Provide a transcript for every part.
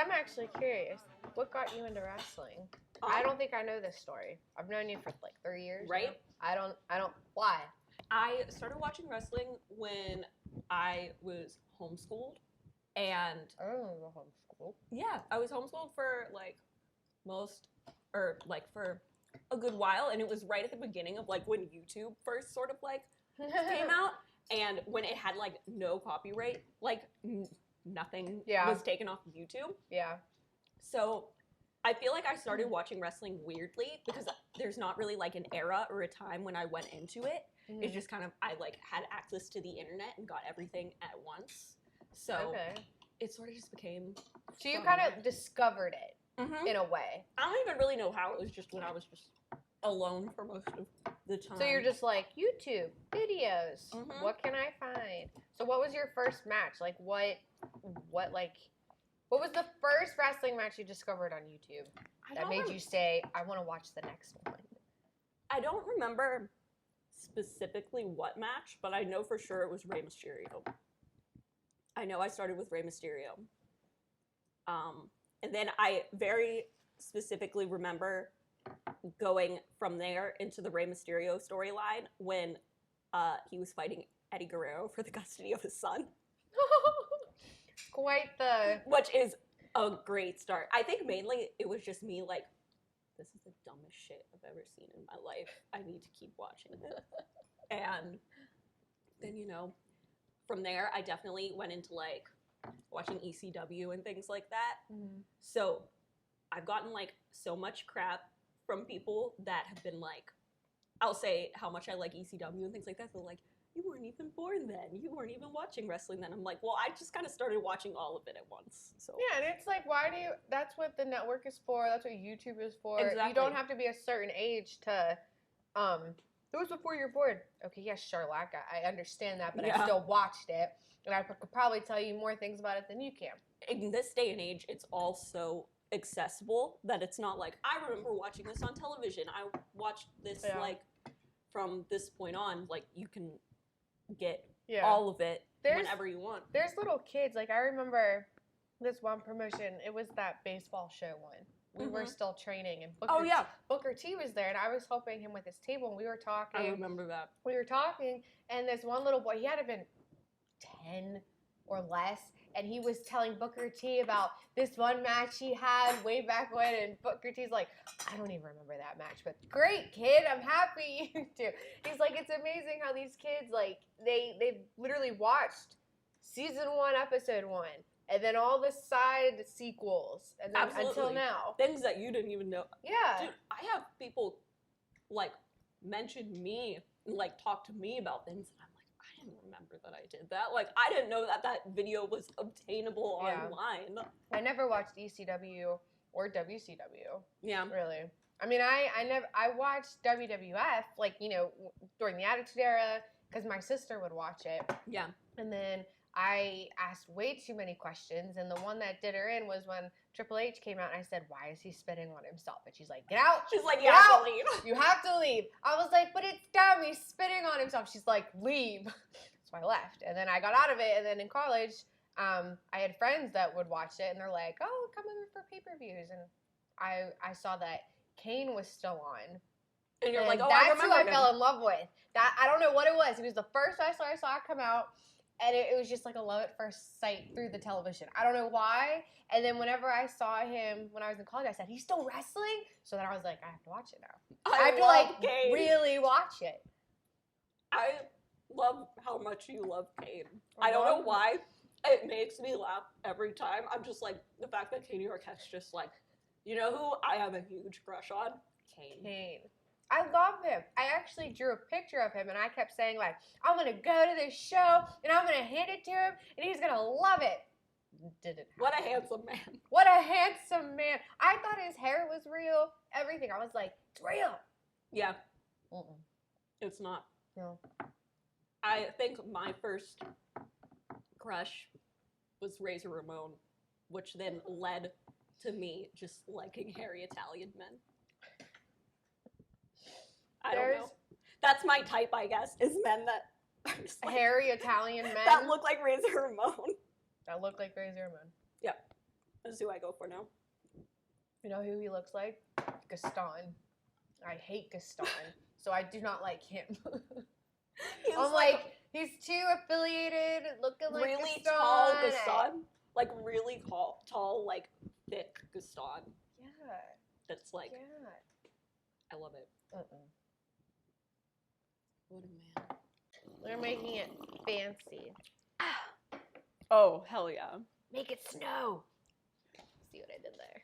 I'm actually curious. What got you into wrestling? I don't think I know this story. I've known you for like 3 years. Right? Now. I don't. Why? I started watching wrestling when I was homeschooled, and homeschool. yeah, I was homeschooled for for a good while, and it was right at the beginning of like when YouTube first sort of like came out, and when it had like no copyright, like nothing was taken off of YouTube. Yeah. So I feel like I started watching wrestling weirdly because there's not really like an era or a time when I went into it. Mm-hmm. It's just kind of, I like had access to the internet and got everything at once. So it sort of just became So you kind of discovered it in a way. I don't even really know how. It was just when I was just alone for most of the time. So you're just like, YouTube, videos, what can I find? So what was your first match? Like what was the first wrestling match you discovered on YouTube that made you say, I want to watch the next one? I don't remember specifically what match, but I know for sure it was Rey Mysterio. I know I started with Rey Mysterio. And then I very specifically remember going from there into the Rey Mysterio storyline when he was fighting Eddie Guerrero for the custody of his son. Which is a great start. I think mainly it was just me like, this is the dumbest shit I've ever seen in my life. I need to keep watching it. And then, you know, from there, I definitely went into like watching ECW and things like that. Mm-hmm. So I've gotten like so much crap from people that have been like, I'll say how much I like ECW and things like that. They're like, you weren't even born then. You weren't even watching wrestling then. I'm like, well, I just kind of started watching all of it at once. So yeah, and it's like, that's what the network is for. That's what YouTube is for. Exactly. You don't have to be a certain age to, it was before you're born. Okay, yes, Sherlock, I understand that, but I still watched it. And I could probably tell you more things about it than you can. In this day and age, it's all so accessible that it's not like, I remember watching this on television. I watched this like from this point on. Like you can get all of it whenever you want. There's little kids. Like I remember this one promotion. It was that baseball show one. We were still training, and Booker T was there, and I was helping him with his table, and we were talking. I remember that. We were talking, and this one little boy, he had to have been 10 or less, and he was telling Booker T about this one match he had way back when, and Booker T's like, I don't even remember that match, but great, kid, I'm happy you do. He's like, it's amazing how these kids, like, they literally watched season 1, episode 1, and then all the side sequels, and then until now. Things that you didn't even know. Yeah. Dude, I have people, like, mention me, like, talk to me about things, and I'm like, I didn't remember that I did that. Like, I didn't know that video was obtainable online. I never watched ECW or WCW. Yeah. Really. I mean, I watched WWF, like, you know, during the Attitude Era, because my sister would watch it. Yeah. And then I asked way too many questions, and the one that did her in was when Triple H came out, and I said, why is he spitting on himself? And she's like, get out. She's like, you have to leave. You have to leave. I was like, but it's dumb. He's spitting on himself. She's like, leave. So I left. And then I got out of it, and then in college, I had friends that would watch it, and they're like, oh, come over for pay-per-views. And I saw that Kane was still on. And you're like, oh, that's I remember who I fell in love with. That I don't know what it was. He was the first wrestler I saw come out. And it was just like a love at first sight through the television. I don't know why. And then whenever I saw him when I was in college, I said, he's still wrestling? So then I was like, I have to watch it now. I have to like Kane. Really watch it. I love how much you love Kane. I don't know why. It makes me laugh every time. I'm just like, the fact that Katie Arquette's just like, you know who I have a huge crush on? Kane. I love him. I actually drew a picture of him, and I kept saying, like, I'm going to go to this show, and I'm going to hand it to him, and he's going to love it. Didn't happen. What a handsome man. What a handsome man. I thought his hair was real, everything. I was like, it's real. Yeah. It's not. No. I think my first crush was Razor Ramon, which then led to me just liking hairy Italian men. I don't know. That's my type, I guess, is men that are just like, hairy Italian men that look like Razor Ramon. That look like Razor Ramon. Yep. This is who I go for now. You know who he looks like? Gaston. I hate Gaston, so I do not like him. I'm like, he's too affiliated, looking like really Gaston. tall Gaston. Like really tall, like thick Gaston. Yeah. That's like, Yeah. I love it. What a man. We're making it fancy. Oh, hell yeah. Make it snow. See what I did there?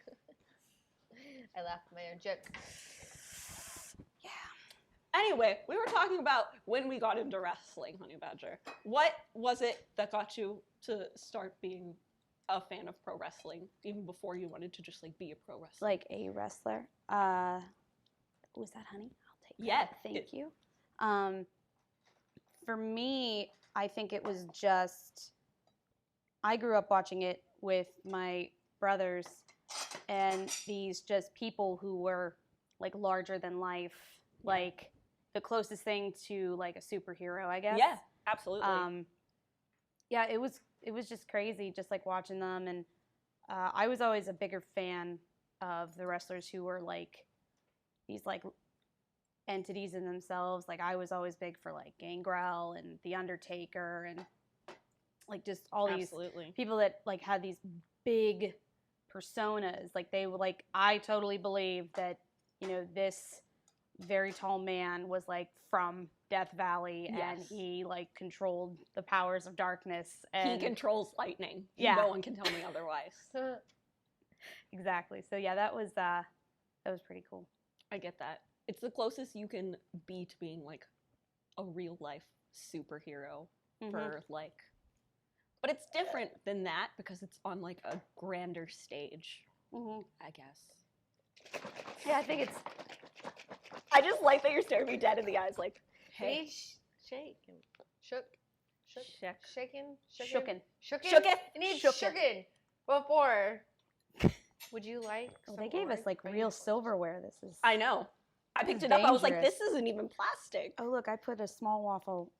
I laughed at my own joke. Yeah. Anyway, we were talking about when we got into wrestling, Honey Badger. What was it that got you to start being a fan of pro wrestling, even before you wanted to just like be a pro wrestler? Like a wrestler. Was that Honey? I'll take that. Yeah. Thank you. For me, I think it was just, I grew up watching it with my brothers and these just people who were like larger than life, like the closest thing to like a superhero, I guess. Yeah, absolutely. Yeah, it was just crazy, just like watching them, and I was always a bigger fan of the wrestlers who were like these like entities in themselves. Like I was always big for like Gangrel and The Undertaker and like just all these people that like had these big personas. Like they would like, I totally believe that, you know, this very tall man was like from Death Valley and he like controlled the powers of darkness and he controls lightning. Yeah. No one can tell me otherwise. Exactly. So yeah, that was pretty cool. I get that. It's the closest you can be to being like a real life superhero for like, but it's different than that because it's on like a grander stage, I guess. Yeah, I think it's. I just like that you're staring me dead in the eyes, like, hey, Shake and shook, shaking, Shooken. It needs Shooken. shooken. Before, would you like? Well, they gave us like real silverware. This is. I know. I picked it up. I was like, this isn't even plastic. Oh look, I put a small waffle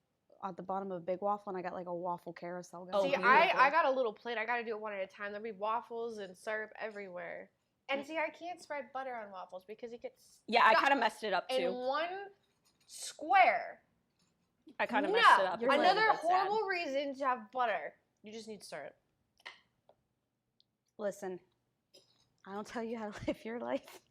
at the bottom of a big waffle, and I got like a waffle carousel going. See, I got a little plate. I got to do it one at a time. There'll be waffles and syrup everywhere. And see, I can't spread butter on waffles because it gets I kind of messed it up too. in one square. I kind of messed it up. Another horrible reason to have butter. You just need syrup. Listen, I don't tell you how to live your life.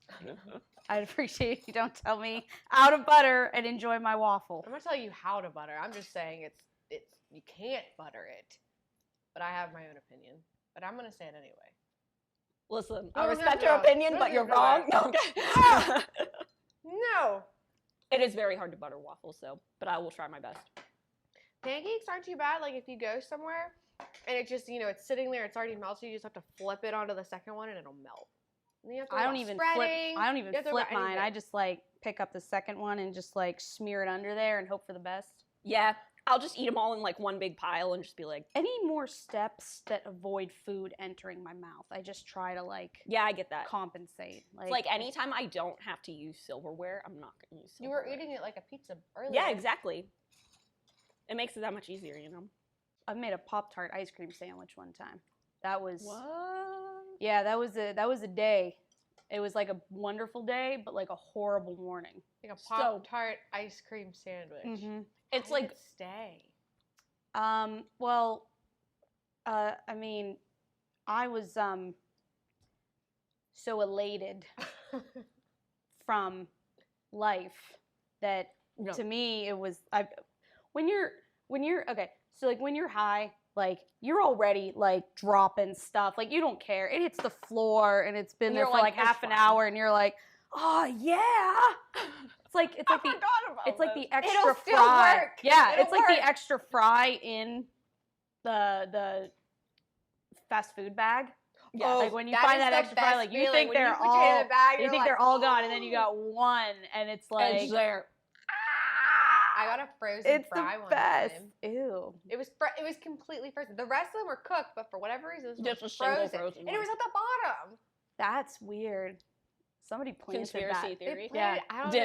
I'd appreciate if you don't tell me how to butter and enjoy my waffle. I'm gonna tell you how to butter. I'm just saying it's you can't butter it. But I have my own opinion. But I'm gonna say it anyway. Listen, I respect your opinion, but you're wrong. No. No. It is very hard to butter waffles, though, but I will try my best. Pancakes aren't too bad. Like if you go somewhere and it just, you know, it's sitting there, it's already melted. You just have to flip it onto the second one and it'll melt. And you have to I don't even flip mine. I just like pick up the second one and just like smear it under there and hope for the best. Yeah, I'll just eat them all in like one big pile and just be like. Any more steps that avoid food entering my mouth? I just try to like. Yeah, I get that. Compensate. Like anytime I don't have to use silverware, I'm not gonna use silverware. You were eating it like a pizza earlier. Yeah, exactly. It makes it that much easier, you know. I made a Pop-Tart ice cream sandwich one time. That was. What? Yeah, that was a day. It was like a wonderful day, but like a horrible morning. Like a Pop-Tart ice cream sandwich. Mm-hmm. It's like stay. Well, I mean, I was so elated from life that to me it was when you're okay, so like when you're high, like you're already like dropping stuff, like you don't care. It hits the floor and it's been there for like half an hour and you're like, oh yeah. It's like the extra fry. Work. Yeah, It'll it's like work. the extra fry in the fast food bag. Yeah, like when you find that extra fry, like you think they're all gone, and then you got one, and it's like it's there. I got a frozen fry one time. Ew. It was completely frozen. The rest of them were cooked, but for whatever reason, this just was a single frozen. one. And it was at the bottom. That's weird. Somebody planted Conspiracy that. theory. Yeah, I don't know.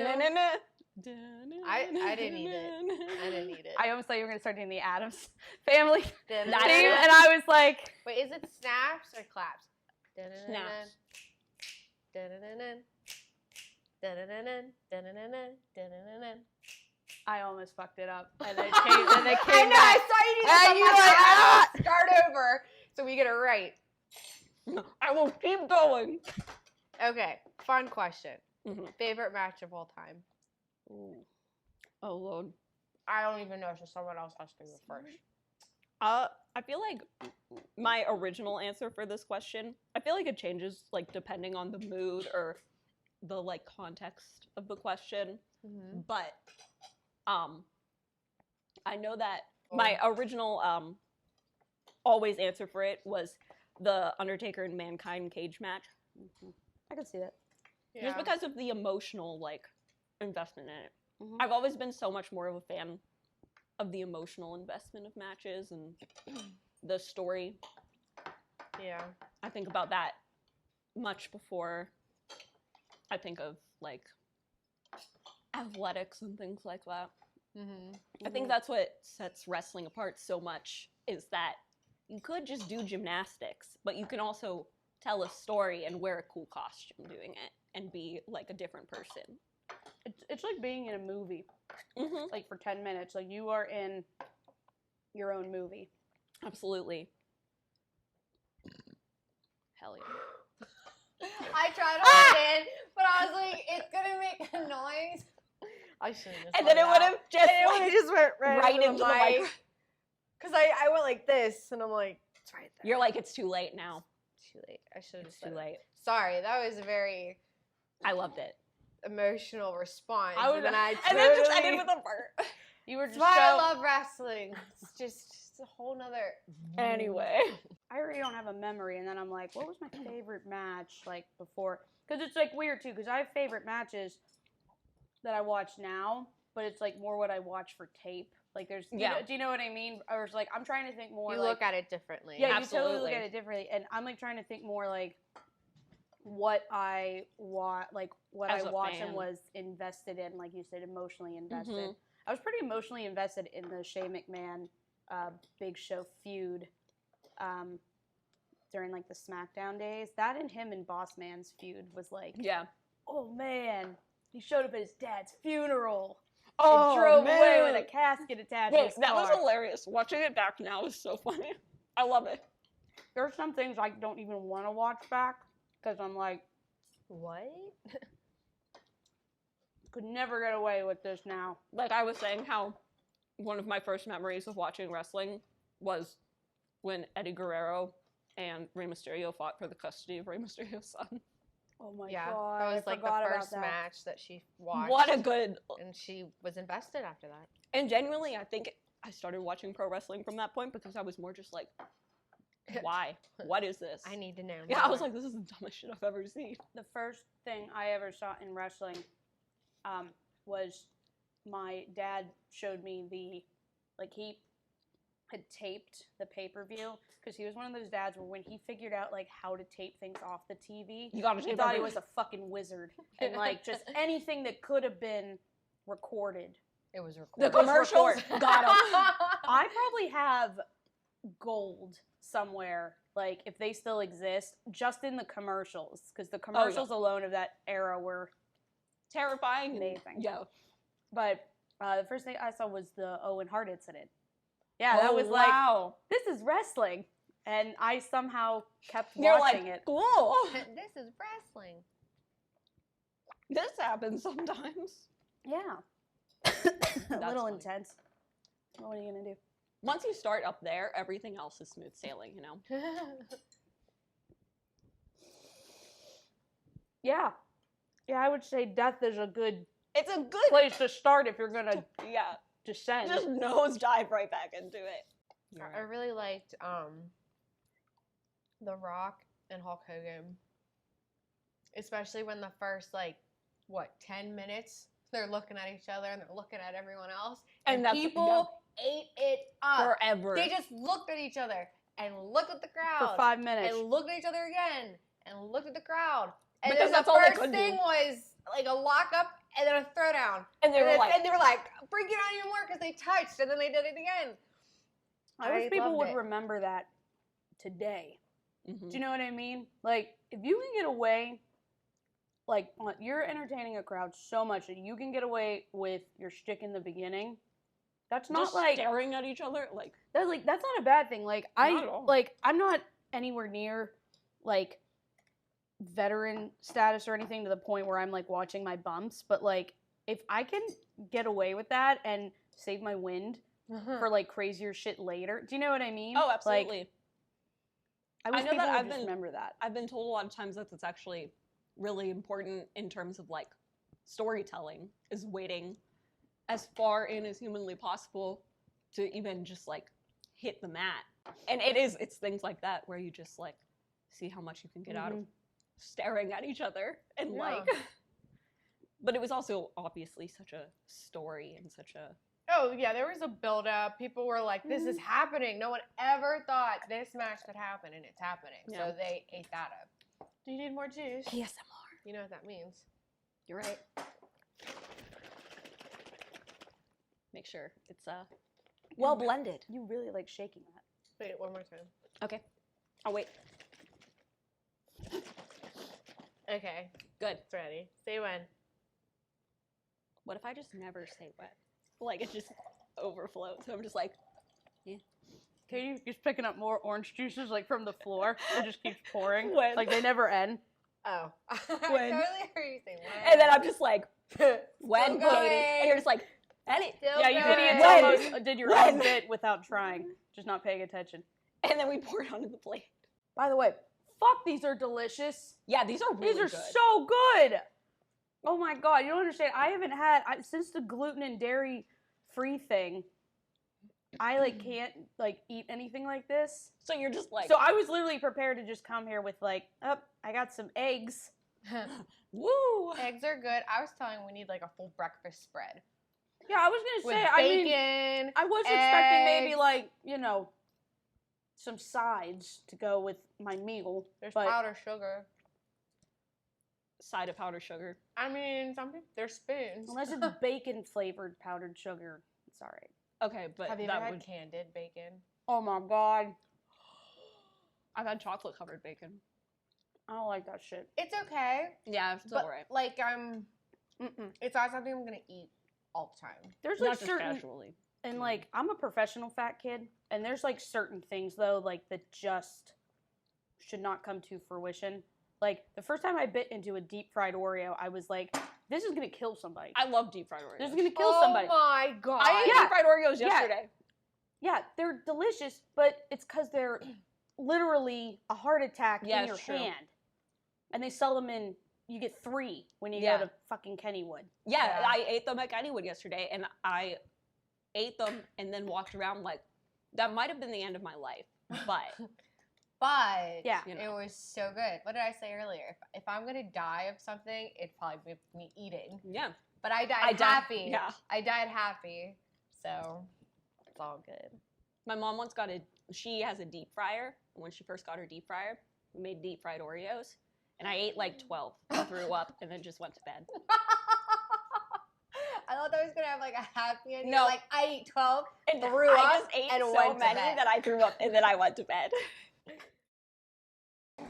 I didn't eat it. I almost thought you were going to start doing the Addams Family theme, Dun, and I was like... Wait, is it snaps or claps? Dun-dun-dun-dun. Dun-dun-dun-dun. Dun-dun-dun-dun. Dun-dun-dun-dun. Dun-dun-dun-dun. I almost fucked it up. And I they came know, back. I saw you do And something. you were like, "Ah!" Start over so we get it right. I will keep going. Okay, fun question. Mhm. Favorite match of all time? Ooh. Oh, Lord. I don't even know, so someone else has to go first. I feel like my original answer for this question, I feel like it changes, like, depending on the mood or the, like, context of the question. Mm-hmm. But, I know that my original, always answer for it was the Undertaker and Mankind cage match. Mhm. I can see that. Just because of the emotional, like, investment in it. Mhm. I've always been so much more of a fan of the emotional investment of matches and the story. Yeah. I think about that much before I think of, like, athletics and things like that. Mm-hmm. I think that's what sets wrestling apart so much, is that you could just do gymnastics, but you can also tell a story and wear a cool costume doing it and be, like, a different person. It's like being in a movie, Mm-hmm. like for 10 minutes. Like you are in your own movie. Absolutely. Hell yeah. I tried to hold it in, but I was like, it's gonna make a noise. I shouldn't have. And then it would have just, And it would like, have just went right into the mic. Because I went like this, and I'm like, it's right there. You're like, it's too late now. Too late. I should have It's said too it. late. Sorry, that was a very I loved it. emotional response. I would- and then I And then just totally- ended with a burp. You were That's just why I so. love wrestling. It's just a whole nother. Anyway. I already don't have a memory, and then I'm like, what was my favorite match like before? Because it's like weird too. Because I have favorite matches that I watch now, but it's like more what I watch for tape. Like there's, do you know what I mean? Or it's like I'm trying to think more. You like, look at it differently. yeah, you totally Absolutely. look at it differently, and I'm like trying to think more like what I watch, like what As I a watch fan. and was invested in, like you said, emotionally invested. Mhm. I was pretty emotionally invested in the Shane McMahon Big Show feud during like the SmackDown days. That and him and Boss Man's feud was like, Yeah. oh man, he showed up at his dad's funeral Oh, and drove away with a casket attached to Wait, his that was car. hilarious. Watching it back now is so funny. I love it. There's some things I don't even want to watch back because I'm like, What? could never get away with this now. Like I was saying, how one of my first memories of watching wrestling was when Eddie Guerrero and Rey Mysterio fought for the custody of Rey Mysterio's son. Oh my Yeah, god, that was I like the forgot about first that. match that she watched. What a good... And she was invested after that. And genuinely, I think I started watching pro wrestling from that point because I was more just like, why? What is this? I need to know. Yeah, I more. was like, this is the dumbest shit I've ever seen. The first thing I ever saw in wrestling was my dad showed me he had taped the pay-per-view because he was one of those dads where when he figured out like how to tape things off the TV, You gotta he tape thought he everything. was a fucking wizard. And like just anything that could have been recorded. It was The recorded. commercials got him. I probably have gold somewhere, like if they still exist, just in the commercials, because the commercials alone of that era were Terrifying. and- amazing. Yeah. But the first thing I saw was the Owen Hart incident. Yeah, that was wow. like, this is wrestling. And I somehow kept You're watching like, it. cool. This is wrestling. This happens sometimes. Yeah. A little funny. intense. What are you going to do? Once you start up there, everything else is smooth sailing, you know? Yeah. Yeah, I would say death is a good It's a good... place to start if you're going to Yeah. descend. Just nosedive right back into it. I really liked The Rock and Hulk Hogan. Especially when the first 10 minutes they're looking at each other and they're looking at everyone else. And that's- people ate it up. Forever. They just looked at each other and looked at the crowd. for 5 minutes. And looked at each other again and looked at the crowd. And Because then that's the all they first could do. thing was like a lockup and then a throwdown. And they were then- like... and they were like freaking out even more because they touched and then they did it again. I wish people loved would it. remember that today. Do you know what I mean? Like, if you can get away, like, you're entertaining a crowd so much that you can get away with your shtick in the beginning. That's not Just like staring at each other, that's not a bad thing. Like, Not at all. I'm not anywhere near like veteran status or anything to the point where I'm like watching my bumps, but like if I can get away with that and save my wind for like crazier shit later, do you know what I mean? Oh, absolutely. Like, I wish know people that would I've just been- remember that. I've been told a lot of times that that's actually really important in terms of like storytelling, is waiting as far in as humanly possible to even just like hit the mat. And it's things like that where you just like see how much you can get out of staring at each other and like but it was also obviously such a story and such a Oh, yeah, there was a build-up. People were like, this is happening. No one ever thought this match could happen, and it's happening. Yeah. So they ate that up. Do you need more juice? ASMR. You know what that means. You're right. Make sure it's well blended. You really like shaking that. Wait, one more time. Okay. I'll wait. Okay, Good. it's ready. Say when. What if I just never say when? Like it just overflows. So I'm just like, Katie just picking up more orange juices like from the floor. It just keeps pouring. When? Like they never end. Oh. I When? totally heard you say when. and then I'm just like, when, Still Katie? going. And you're just like, Penny. Still Yeah, you going. idiots When? almost did your When? own bit without trying, just not paying attention. And then we pour it onto the plate. By the way, fuck, these are delicious. Yeah, these are really These are good. so good. Oh my god, you don't understand. I haven't had since the gluten and dairy free thing. I like can't like eat anything like this. So you're just like, So I was literally prepared to just come here with like, oh, I got some eggs. woo. Eggs are good. I was telling you we need like a full breakfast spread. Yeah, I was With gonna say. I mean, bacon. I was expecting maybe eggs. like some sides to go with my meal. There's but powdered sugar. Side of powdered sugar. I mean, some people, there's spoons. unless it's bacon flavored powdered sugar, it's all right. Okay, but Have you that ever had would. candied bacon? Oh my god, I've had chocolate covered bacon. I don't like that shit. It's okay. Yeah, it's But alright. like Mm-mm. it's not something I'm gonna eat all the time. There's Not like just certain casually. and like I'm a professional fat kid, and there's like certain things though like that just should not come to fruition. Like the first time I bit into a deep fried Oreo, I was like, "This is gonna kill somebody. I love deep fried Oreos. This is gonna kill Oh somebody." my god! I ate Yeah. deep fried Oreos Yeah. yesterday. Yeah, they're delicious, but it's because they're literally a heart attack Yeah, in your it's true. hand, and they sell them in. You get 3 when you Yeah. go to fucking Kennywood. Yeah, Yeah. I ate them at Kennywood yesterday, and I ate them and then walked around like that might have been the end of my life, but But Yeah. You it know. was so good. What did I say earlier? If I'm gonna die of something, it'd probably be me eating. yeah, But I died I died- happy. yeah. I died happy. So it's all good. my mom once she has a deep fryer. And when she first got her deep fryer, we made deep fried Oreos, and I ate like 12, threw up, and then just went to bed. I thought that was gonna have like a happy ending. No. Like I ate 12, And threw I up, just ate and so went to many bed. that I threw up, and then I went to bed.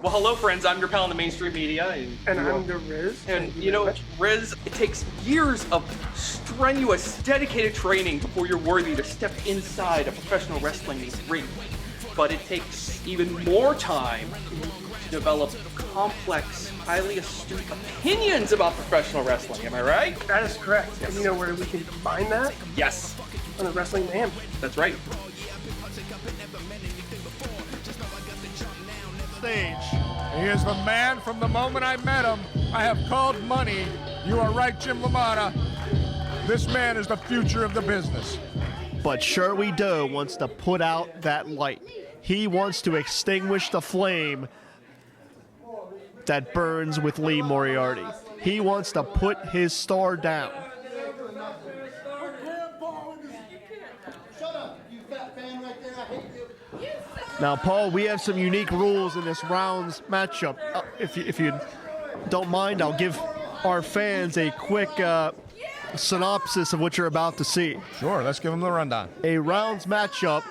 Well, hello, friends. I'm your pal in the mainstream media, And I'm the Ryse. and you know, Riz, it takes years of strenuous, dedicated training before you're worthy to step inside a professional wrestling ring. But it takes even more time to develop complex, highly astute opinions about professional wrestling. Am I right? That is correct. And you know where we can combine that? Yes, On the Wrestling Man. that's right. Stage. He is the man from the moment I met him. I have called money. You are right, Jim LaMotta. This man is the future of the business. But Shirley Doe wants to put out that light. He wants to extinguish the flame that burns with Lee Moriarty. He wants to put his star down. Now, Paul, we have some unique rules in this rounds matchup. If you don't mind, I'll give our fans a quick synopsis of what you're about to see. Sure, let's give him the rundown. A rounds matchup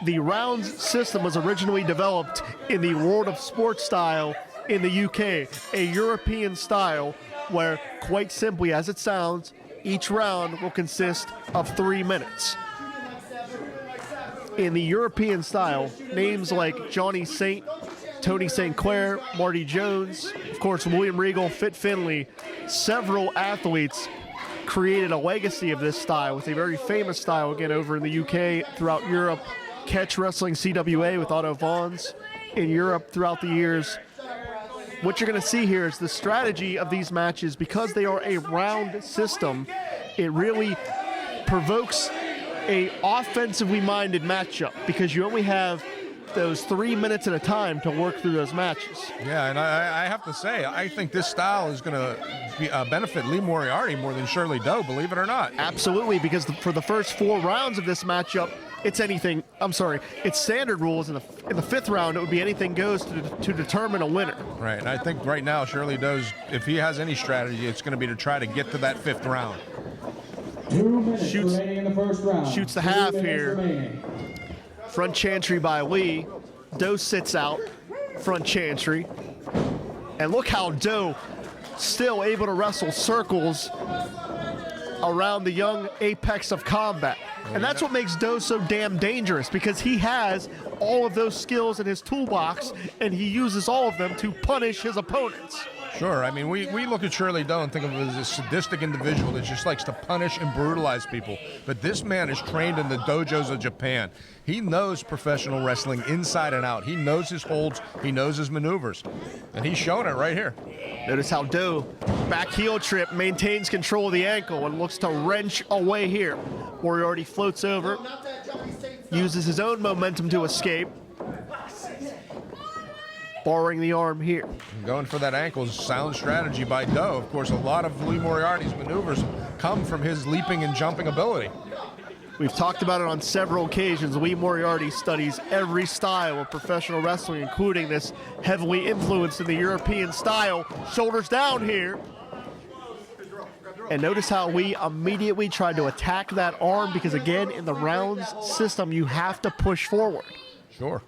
the rounds system was originally developed in the world of sports style in the UK, a European style where, quite simply as it sounds, each round will consist of 3 minutes. In the European style, names like Johnny Saint, Tony St. Clair, Marty Jones, of course William Regal, Fit Finlay, several athletes created a legacy of this style with a very famous style again over in the UK, throughout Europe. Catch Wrestling CWA with Otto Vaughns in Europe throughout the years. What you're going to see here is the strategy of these matches, because they are a round system, it really provokes a offensively minded matchup because you only have those 3 minutes at a time to work through those matches. Yeah, and I have to say, I think this style is going to benefit Lee Moriarty more than Shirley Doe, believe it or not. Absolutely, because for the first 4 rounds of this matchup, it's standard rules. In the 5th round, it would be anything goes to determine a winner. Right, and I think right now Shirley Doe's, if he has any strategy, it's going to be to try to get to that 5th round. 2 minutes remaining in the first round. Shoots the half here. Front chantry by Lee. Doe sits out. Front chantry. And look how Doe still able to wrestle circles around the young apex of combat. And that's what makes Doe so damn dangerous, because he has all of those skills in his toolbox and he uses all of them to punish his opponents. Sure, I mean, we look at Shirley Doe and think of her as a sadistic individual that just likes to punish and brutalize people. But this man is trained in the dojos of Japan. He knows professional wrestling inside and out. He knows his holds, he knows his maneuvers. And he's showing it right here. Notice how Doe, back heel trip, maintains control of the ankle and looks to wrench away here. Moriarty floats over, uses his own momentum to escape. Borrowing the arm here. Going for that ankle is sound strategy by Doe. Of course, a lot of Lee Moriarty's maneuvers come from his leaping and jumping ability. We've talked about it on several occasions. Lee Moriarty studies every style of professional wrestling, including this heavily influenced in the European style. Shoulders down here. And notice how we immediately tried to attack that arm, because again, in the rounds system, you have to push forward. Sure.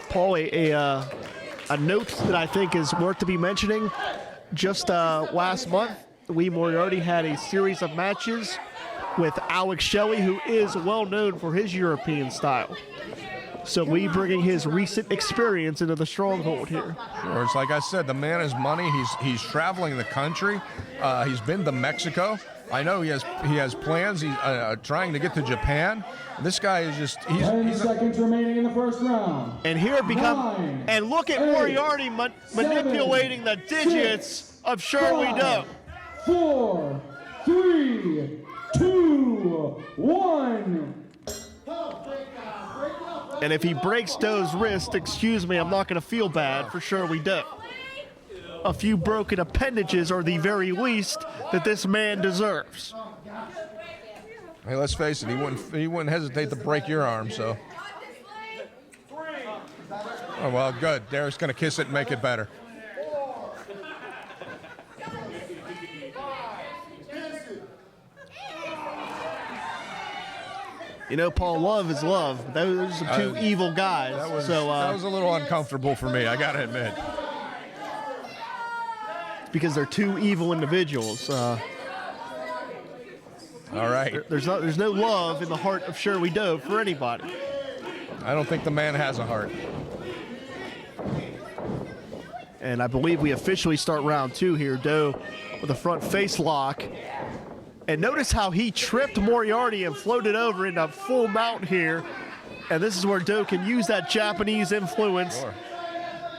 Paul, a note that I think is worth to be mentioning. Just last month, Lee Moriarty had a series of matches with Alex Shelley, who is well known for his European style. So Lee bringing his recent experience into the stronghold here. Sure, it's like I said, the man has money. He's traveling the country. He's been to Mexico. I know he has plans. He's trying to get to Japan. This guy is just he's 10 seconds remaining in the first round. And here and look at Moriarty manipulating the digits of Shirley Doe. 4, 3, 2, 1. And if he breaks Doe's wrist, excuse me, I'm not going to feel bad for Shirley Doe. A few broken appendages are the very least that this man deserves. Hey, let's face it, he wouldn't hesitate to break your arm, so. Oh, well, good. Derek's going to kiss it and make it better. You know, Paul, love is love. Those are two evil guys. That was a little uncomfortable for me, I got to admit. Because they're two evil individuals. All right. There's no love in the heart of Shirley Doe for anybody. I don't think the man has a heart. And I believe we officially start round 2 here. Doe with a front face lock. And notice how he tripped Moriarty and floated over into full mount here. And this is where Doe can use that Japanese influence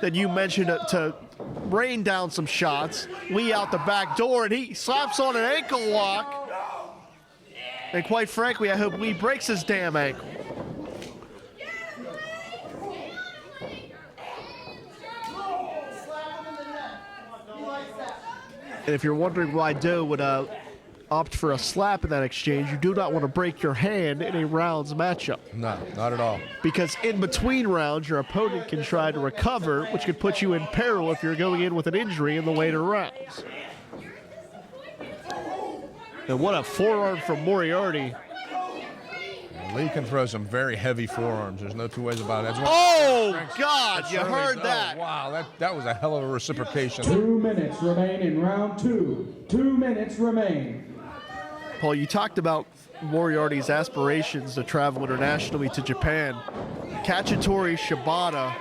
that you mentioned to rain down some shots. Lee out the back door, and he slaps on an ankle lock. And quite frankly, I hope Lee breaks his damn ankle. And if you're wondering why Doe would opt for a slap in that exchange, you do not want to break your hand in a rounds matchup. No, not at all. Because in between rounds, your opponent can try to recover, which could put you in peril if you're going in with an injury in the later rounds. And what a forearm from Moriarty. Lee can throw some very heavy forearms. There's no two ways about it. God, you heard that. Wow, that was a hell of a reciprocation. 2 minutes remain in round 2. 2 minutes remain. Paul, you talked about Moriarty's aspirations to travel internationally to Japan. Kachitori Shibata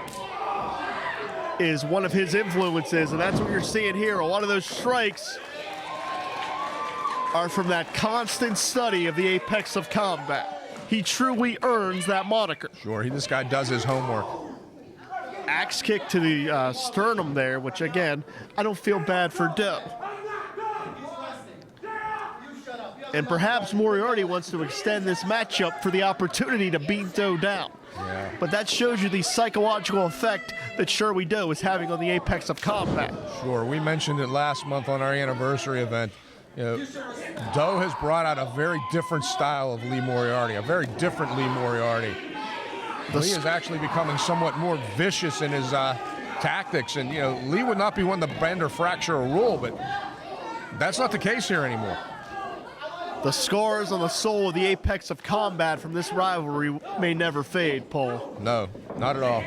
is one of his influences, and that's what you're seeing here. A lot of those strikes are from that constant study of the apex of combat. He truly earns that moniker. Sure, this guy does his homework. Axe kick to the sternum there, which again, I don't feel bad for Doe. And perhaps Moriarty wants to extend this matchup for the opportunity to beat Doe down. Yeah. But that shows you the psychological effect that Shirley Doe is having on the apex of combat. Sure, we mentioned it last month on our anniversary event. You know, Doe has brought out a very different style of Lee Moriarty, a very different Lee Moriarty. Lee is actually becoming somewhat more vicious in his tactics, and Lee would not be one to bend or fracture a rule, but that's not the case here anymore. The scars on the soul of the apex of combat from this rivalry may never fade, Paul. No, not at all.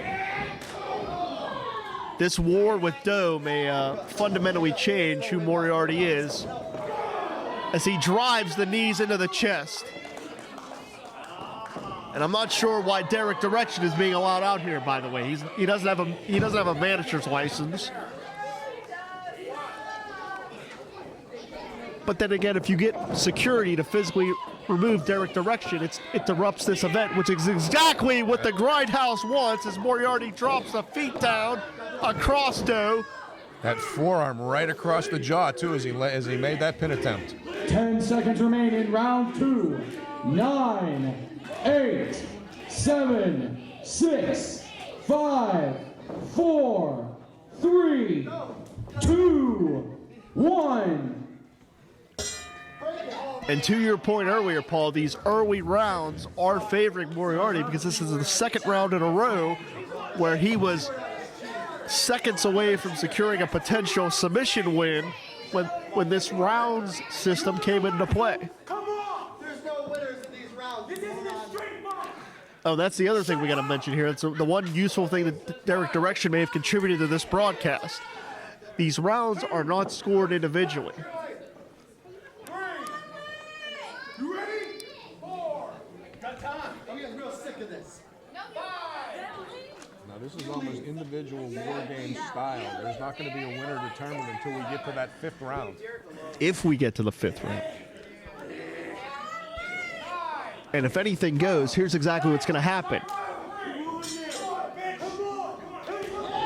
This war with Doe may fundamentally change who Moriarty is as he drives the knees into the chest. And I'm not sure why Derek Direction is being allowed out here, by the way. He doesn't have a manager's license. But then again, if you get security to physically remove Derek Direction, it interrupts this event, which is exactly what the Grindhouse wants as Moriarty drops the feet down across Doe. That forearm right across the jaw, too, as he made that pin attempt. 10 seconds remain in round 2. 9, 8, 7, 6, 5, 4, 3, 2, 1. And to your point earlier, Paul, these early rounds are favoring Moriarty because this is the second round in a row where he was seconds away from securing a potential submission win when this rounds system came into play. Come on! There's no winners in these rounds. This isn't a straight match. Oh, that's the other thing we got to mention here. It's the one useful thing that Derek Direction may have contributed to this broadcast. These rounds are not scored individually. You ready? 4. Got time. I'm getting real sick of this. 5. Now, this is almost individual war game style. There's not going to be a winner determined until we get to that 5th round. If we get to the 5th round. And if anything goes, here's exactly what's going to happen.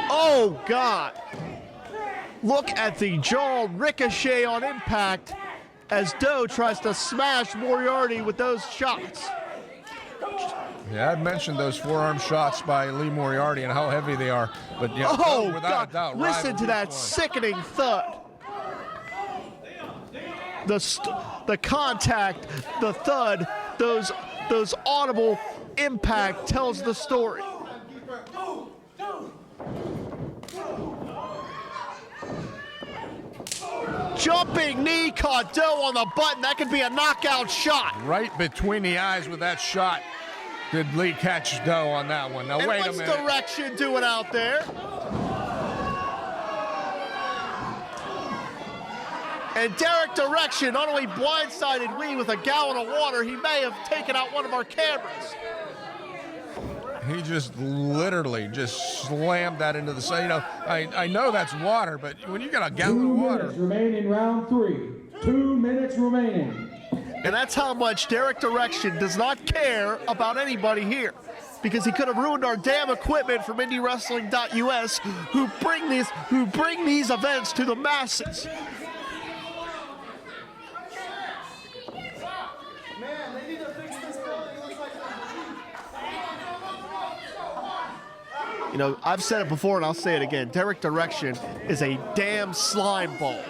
Oh, God. Look at the jaw ricochet on impact as Doe tries to smash Moriarty with those shots. Yeah, I'd mentioned those forearm shots by Lee Moriarty and how heavy they are. But Oh, without God. a doubt, Listen to that sickening thud. The contact, the thud, those audible impact tells the story. Jumping knee caught Doe on the button. That could be a knockout shot. Right between the eyes with that shot. Did Lee catch Doe on that one? Now, And wait a what's minute. Direction doing out there? And Derek Direction not only blindsided Lee with a gallon of water, he may have taken out one of our cameras. He just literally just slammed that into the side. You know, I know that's water, but when you got a 2 gallon of water. minutes remain in round 3. 2 minutes remaining. And that's how much Derek Direction does not care about anybody here. Because he could have ruined our damn equipment from IndyWrestling.us who bring these events to the masses. Man, they need to fix this building. It looks like You know, I've said it before and I'll say it again. Derek Direction is a damn slime ball.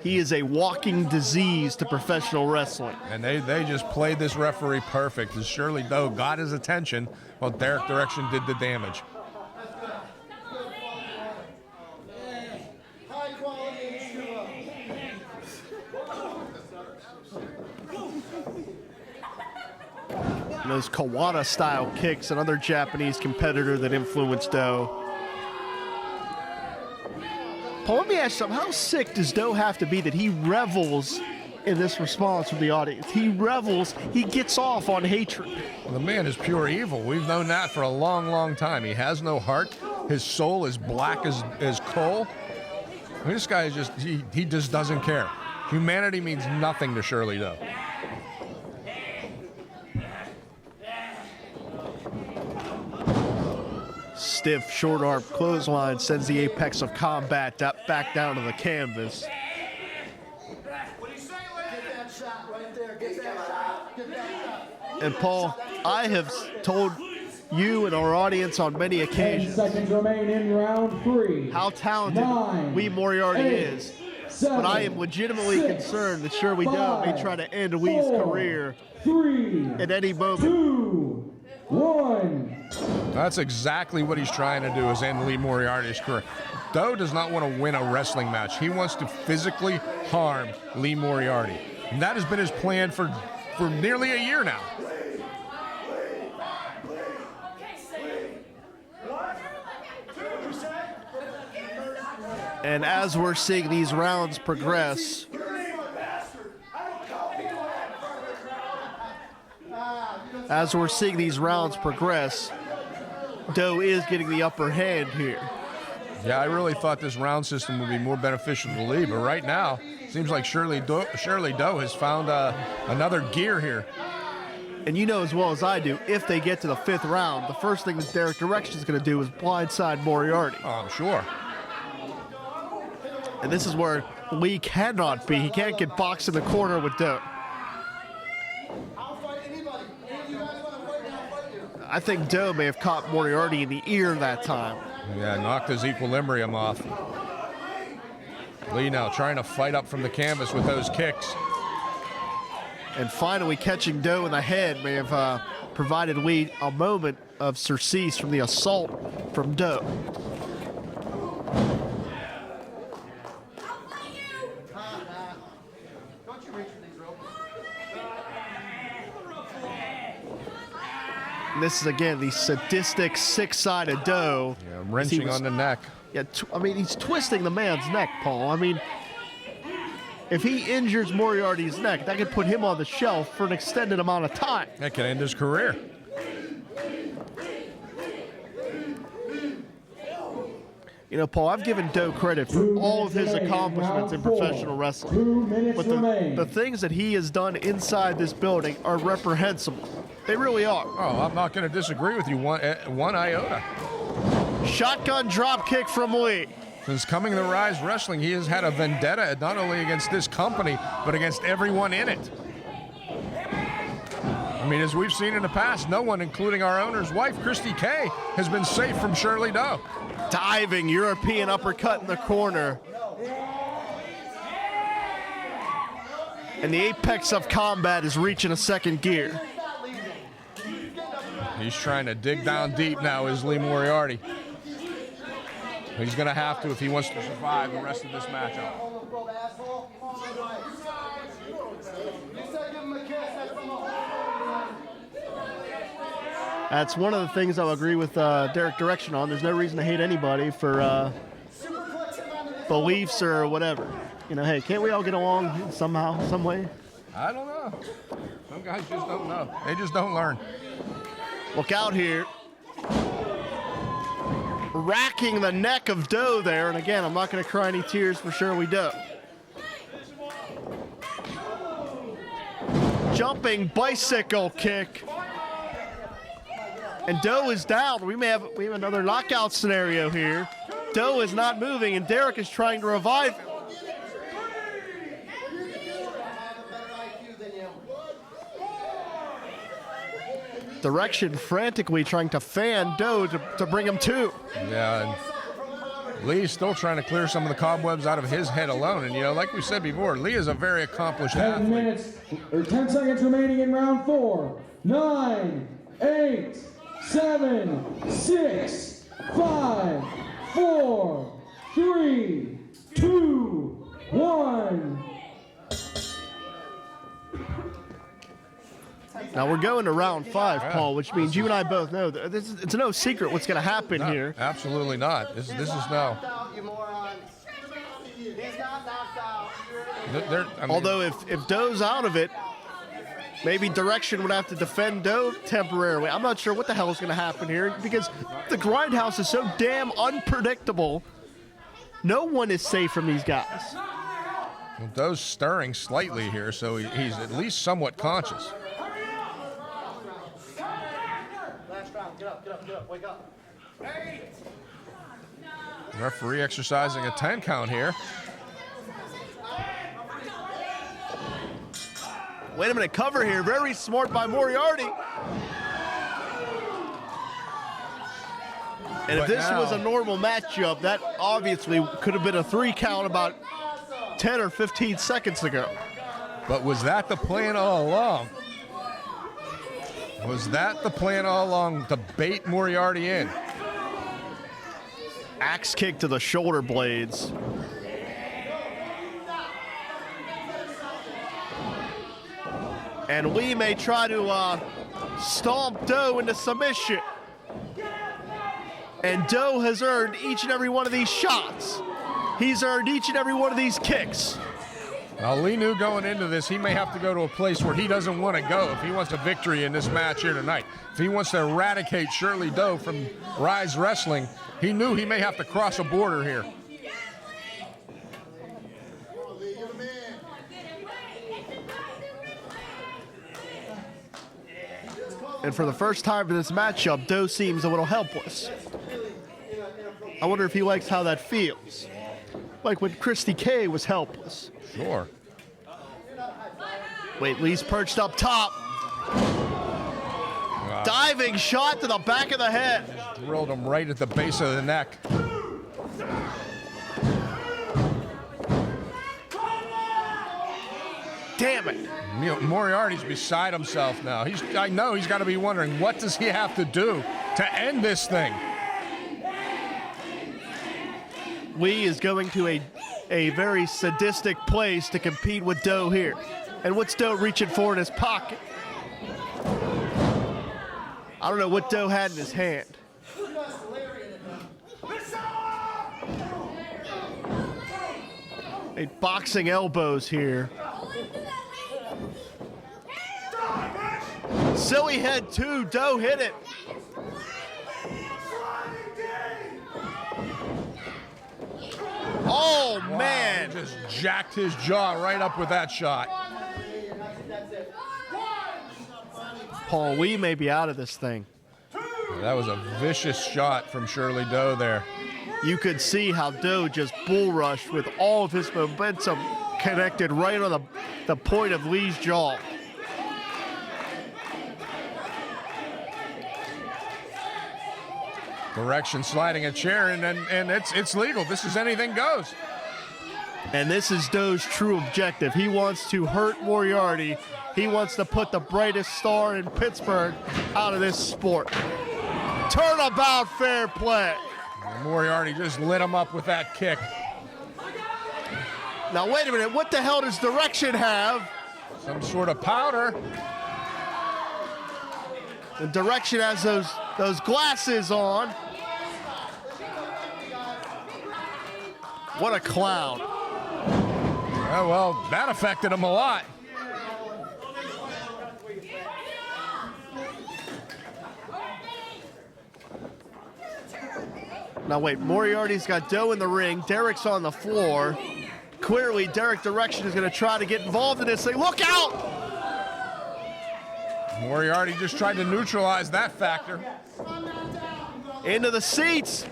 He is a walking disease to professional wrestling. And they just played this referee perfect. As Shirley Doe got his attention while Derek Direction did the damage. And those Kawada-style kicks, another Japanese competitor that influenced Do. Paul, let me ask you something. How sick does Do have to be that he revels in this response from the audience? He revels, he gets off on hatred. Well, the man is pure evil. We've known that for a long, long time. He has no heart. His soul is black as coal. This guy is just, he just doesn't care. Humanity means nothing to Shirley Do. Stiff short arm clothesline sends the apex of combat back down to the canvas. And Paul, I have told you and our audience on many occasions 10 seconds remain in round 3. how talented Lee Moriarty is. But I am legitimately concerned that Shirley Do may try to end Lee's career at any moment. 2, 1. That's exactly what he's trying to do, is end Lee Moriarty's career. Do does not want to win a wrestling match. He wants to physically harm Lee Moriarty. And that has been his plan for nearly a year now. And as we're seeing these rounds progress, Do is getting the upper hand here. Yeah, I really thought this round system would be more beneficial to Lee, but right now, it seems like Shirley Do has found another gear here. And you know as well as I do, if they get to the 5th round, the first thing that Derek Direction is going to do is blindside Moriarty. Oh, I'm sure. And this is where Lee cannot be. He can't get boxed in the corner with Do. I think Do may have caught Moriarty in the ear that time. Yeah, knocked his equilibrium off. Lee now trying to fight up from the canvas with those kicks. And finally catching Do in the head may have provided Lee a moment of surcease from the assault from Do. And this is again the sadistic six-sided Do. Yeah, wrenching on the neck. Yeah, I mean, he's twisting the man's neck, Paul. I mean, if he injures Moriarty's neck, that could put him on the shelf for an extended amount of time. That could end his career. You know, Paul, I've given Do credit for all of his accomplishments in professional wrestling. But the things that he has done inside this building are reprehensible. They really are. Oh, I'm not going to disagree with you one iota. Shotgun drop kick from Lee. Since coming to Ryse Wrestling, he has had a vendetta not only against this company, but against everyone in it. I mean, as we've seen in the past, no one, including our owner's wife, Christy Kay, has been safe from Shirley Do. Diving European uppercut in the corner. And the apex of combat is reaching a second gear. He's trying to dig down deep now, is Lee Moriarty. He's going to have to if he wants to survive the rest of this matchup. That's one of the things I'll agree with Derek Direction on. There's no reason to hate anybody for beliefs or whatever. You know, hey, can't we all get along somehow, some way? I don't know. Some guys just don't know. They just don't learn. Look out here. Racking the neck of Do there. And again, I'm not going to cry any tears for Shirley Do. Jumping bicycle kick. And Do is down. We have another knockout scenario here. Do is not moving, and Derek is trying to revive him. Direction frantically trying to fan Do to bring him to. Yeah, and Lee's still trying to clear some of the cobwebs out of his head alone. And, you know, like we said before, Lee is a very accomplished 10 seconds remaining in round 4. 9, 8, 7, 6, 5, 4, 3, 2, 1. Now we're going to round 5, Paul, which means you and I both know that it's no secret what's going to happen here. Absolutely not. This is now. Although if Doe's out of it, maybe Direction would have to defend Doe temporarily. I'm not sure what the hell is going to happen here because the Grindhouse is so damn unpredictable. No one is safe from these guys. Well, Doe's stirring slightly here, so he's at least somewhat conscious. Last round. Get up. Wake up. Referee exercising a 10 count here. Wait a minute, cover here. Very smart by Moriarty. And if this was a normal matchup, that obviously could have been a 3 count about 10 or 15 seconds ago. But was that the plan all along? Was that the plan all along to bait Moriarty in? Axe kick to the shoulder blades. And Lee may try to stomp Doe into submission. And Doe has earned each and every one of these shots. He's earned each and every one of these kicks. Now, Lee knew going into this he may have to go to a place where he doesn't want to go if he wants a victory in this match here tonight. If he wants to eradicate Shirley Doe from Ryse Wrestling, he knew he may have to cross a border here. And for the first time in this matchup, Doe seems a little helpless. I wonder if he likes how that feels. Like when Christy K was helpless. Sure. Wait, Lee's perched up top. Diving shot to the back of the head. Drilled him right at the base of the neck. Damn it. Moriarty's beside himself now. I know he's got to be wondering, what does he have to do to end this thing? Lee is going to a very sadistic place to compete with Doe here. And what's Doe reaching for in his pocket? I don't know what Doe had in his hand. A boxing elbows here. Silly head 2, Doe hit it. Oh, man. He just jacked his jaw right up with that shot. Paul, we may be out of this thing. That was a vicious shot from Shirley Doe there. You could see how Doe just bull rushed with all of his momentum connected right on the point of Lee's jaw. Direction sliding a chair, and it's legal. This is anything goes. And this is Doe's true objective. He wants to hurt Moriarty. He wants to put the brightest star in Pittsburgh out of this sport. Turnabout fair play. And Moriarty just lit him up with that kick. Now wait a minute, what the hell does Direction have? Some sort of powder. The Direction has those glasses on. What a clown. Yeah, well, that affected him a lot. Now wait, Moriarty's got Doe in the ring. Derek's on the floor. Clearly, Derek Direction is going to try to get involved in this thing. Look out! Moriarty just tried to neutralize that factor. Into the seats.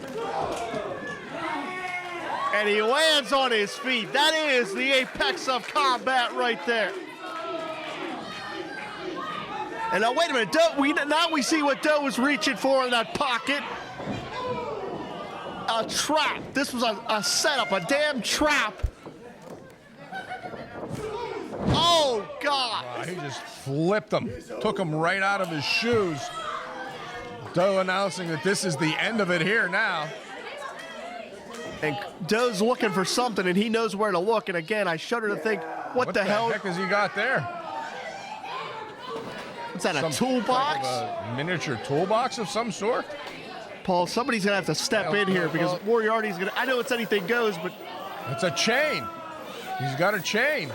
And he lands on his feet. That is the apex of combat right there. And now wait a minute, now we see what Doe was reaching for in that pocket. A trap. This was a setup, a damn trap. Oh, God. Wow, he just flipped him, took him right out of his shoes. Doe announcing that this is the end of it here now. And Doe's looking for something, and he knows where to look. And again, I shudder to think, what the hell has he got there? Is that a some toolbox? type of a miniature toolbox of some sort? Paul, somebody's going to have to step in here because Moriarty's going to... I know it's anything goes, but... It's a chain. He's got a chain.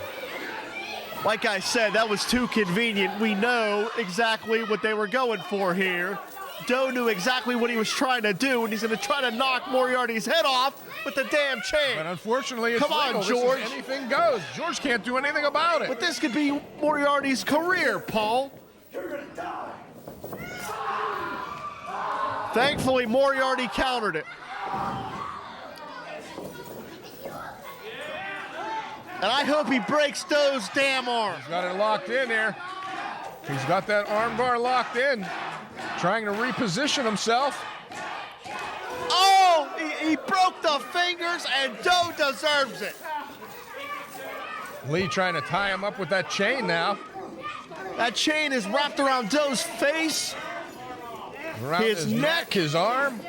Like I said, that was too convenient. We know exactly what they were going for here. Doe knew exactly what he was trying to do, and he's going to try to knock Moriarty's head off with the damn chain. But unfortunately, it's Come on, legal. George. This is anything goes. George can't do anything about it. But this could be Moriarty's career, Paul. You're gonna die. Thankfully, Moriarty countered it. And I hope he breaks Doe's damn arm. He's got it locked in here. He's got that armbar locked in, trying to reposition himself. Oh, he broke the fingers, and Doe deserves it. Lee trying to tie him up with that chain now. That chain is wrapped around Doe's face, Around his neck, his arm.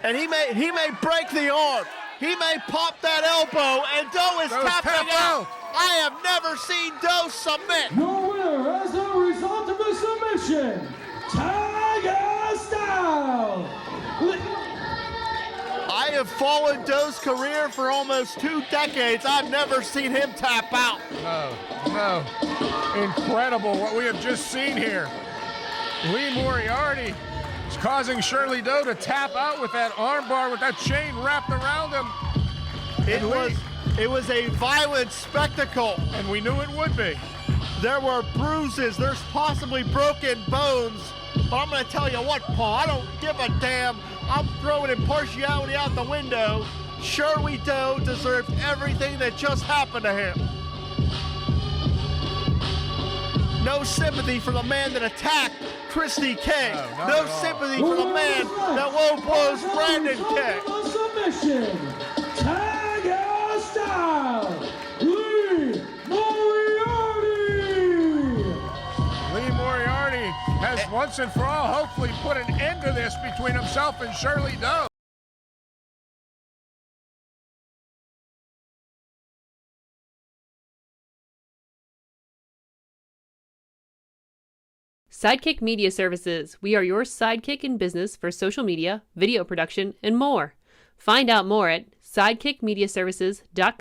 and he may break the arm. He may pop that elbow, and Doe is tapping out. I have never seen Doe submit. Your winner as a result of a submission, Tiger Style. I have followed Doe's career for almost 2 decades. I've never seen him tap out. No. Incredible what we have just seen here. Lee Moriarty is causing Shirley Doe to tap out with that armbar, with that chain wrapped around him. It was a violent spectacle. And we knew it would be. There were bruises. There's possibly broken bones. But I'm going to tell you what, Paul, I don't give a damn. I'm throwing impartiality out the window. Shirley Doe deserved everything that just happened to him. No sympathy for the man that attacked Christy King. No sympathy for the man that low blows Brandon King. Submission, Tiger Style, Lee Moriarty. Lee Moriarty has once and for all hopefully put an end to this between himself and Shirley Doe. Sidekick Media Services. We are your sidekick in business for social media, video production, and more. Find out more at sidekickmediaservices.com.